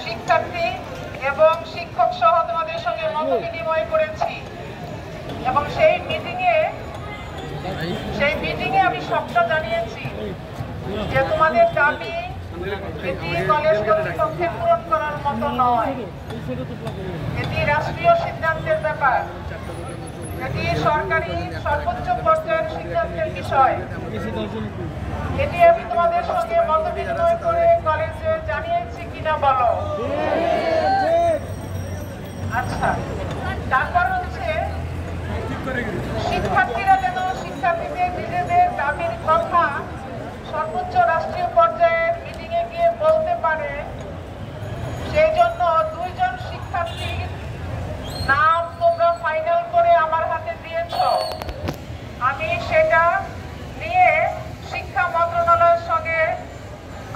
শিক্ষার্থী এবং শিক্ষক সহ তোমাদের সঙ্গে মত বিনিময় করেছি এবং সেই মিটিংয়ে আমি সবটা জানিয়েছি যে তোমাদের দাবি এটি কলেজ কর্তৃপক্ষের পূরণ করার মতো নয়। এটি রাষ্ট্রীয় সিদ্ধান্তের ব্যাপার, এটি সরকারি সর্বোচ্চ পর্যায়ের সিদ্ধান্তের বিষয়। এটি আমি তোমাদের সঙ্গে মত বিনিময় করে কলেজে জানিয়েছি কিনা বলো? আচ্ছা, তারপর হচ্ছে শিক্ষার্থীরা যেন শিক্ষার্থীদের নিজেদের দাবির কথা সর্বোচ্চ রাষ্ট্রীয় পর্যায়ের মিটিংয়ে গিয়ে বলতে পারে, সেই জন্য 2 জন শিক্ষার্থীর নাম তোমরা ফাইনাল করে আমার হাতে দিয়েছ। আমি সেটা নিয়ে শিক্ষা মন্ত্রণালয়ের সঙ্গে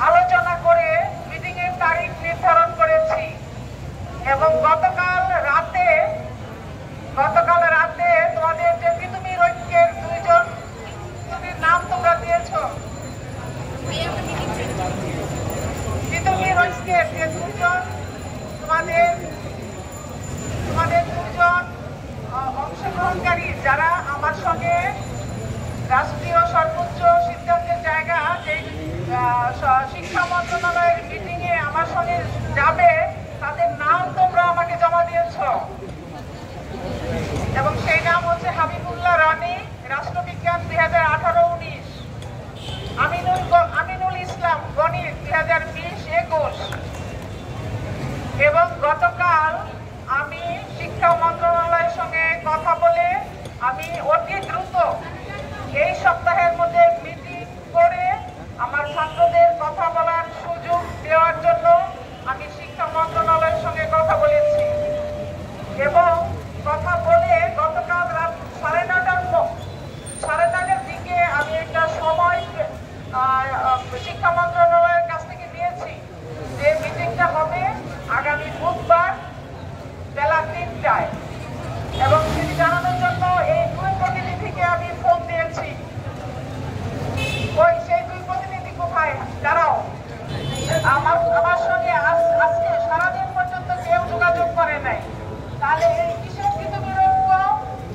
আলোচনা করে মিটিংয়ের তারিখ নির্ধারণ করেছি এবং গতকাল রাতে তোমাদের যে পৃথিবীর ঐক্যের 2 জন নাম তোমরা দিয়েছ, পৃথিবীর ঐক্যের যে 2 জন তোমাদের 2 জন অংশগ্রহণকারী যারা আমার সঙ্গে রাষ্ট্রীয় সর্বোচ্চ সিদ্ধান্তের জায়গা যে শিক্ষা মন্ত্রণালয়ের মিটিংয়ে আমার সঙ্গে যাবে, তাদের নাম তোমরা আমাকে জমা দিয়েছ এবং সেই নাম হচ্ছে হাবিবুল্লাহ রানী, রাষ্ট্রবিজ্ঞান 2018-19, আমিনুল ইসলাম গণিত 2020-21। এবং গতকাল আমি শিক্ষা মন্ত্রণালয়ের সঙ্গে কথা বলে আমি অতি দ্রুত এই সপ্তাহের মধ্যে মিটিং করে আমার ছাত্রদের কথা বলার সুযোগ দেওয়ার জন্য আমি শিক্ষা মন্ত্রণালয়ের সঙ্গে কথা বলেছি এবং কথা বলে গতকাল রাত 9:30টার দিকে আমি একটা সময় শিক্ষা মন্ত্রণালয়ের কাছ থেকে নিয়েছি যে মিটিংটা হবে আগামী বুধবার বেলা 3টায় এবং সেটি জানানোর জন্য এই 2 প্রতিনিধিকে আমি ফোন দিয়েছি। সেই 2 প্রতিনিধি কোথায়? দাঁড়াও, আমার সঙ্গে আজকে সারাদিন পর্যন্ত কেউ যোগাযোগ করে নাই। তাহলে এই কিসের পৃথিবীর ঐক্য,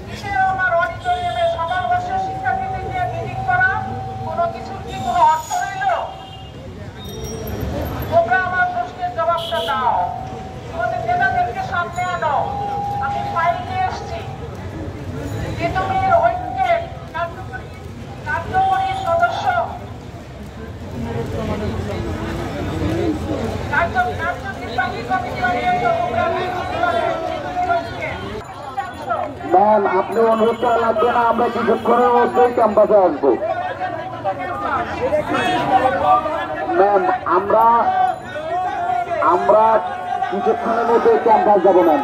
কিসের আমার অডিটোরিয়ামে সবার বর্ষের শিক্ষার্থীদের নিয়ে মিটিং করা, কোনো কিছুর কি কোনো অর্থ রইল? তোমরা আমার প্রশ্নের জবাবটা দাও, তোমাদের নেতাদেরকে সামনে আনো। আমি ফাইল নিয়ে এসছি, পৃথিবীর ঐক্যের কার্যকরী সদস্য ম্যাম, আপনি অনুরোধ করা লাগবে না, আমরা কিছুক্ষণের মধ্যেই ক্যাম্পাসে আসবো। ম্যাম, আমরা কিছুক্ষণের মধ্যে ক্যাম্পাস যাবো ম্যাম।